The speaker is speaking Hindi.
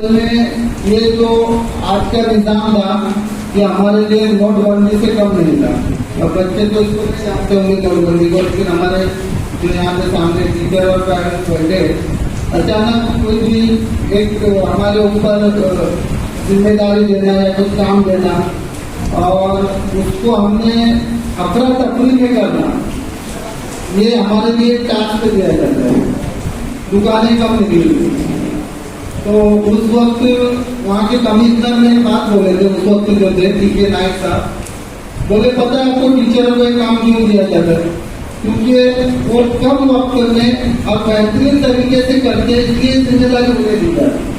में ये जो आज का निजाम था कि हमारे लिए नोटबंदी से कम नहीं था, और बच्चे तो इसको नहीं जानते होंगे नोटबंदी को, लेकिन हमारे जो यहाँ पे सामने टीचर और पेरेंट्स बैठे, अचानक कोई भी एक हमारे ऊपर जिम्मेदारी देना या कुछ काम देना और उसको हमने अफरा तफरी में करना, ये हमारे लिए टास्क दिया जाता है। दुकानें कम निकली, तो उस वक्त वहाँ के कमिश्नर ने बात बोले थे, उस वक्त जो थे टीके नायक साहब, बोले पता है आपको टीचरों को एक काम क्यों दिया जाता है? क्योंकि वो कम वक्त में और बेहतरीन तरीके से करते, इसलिए जिम्मेदारी उन्हें दी जाती है।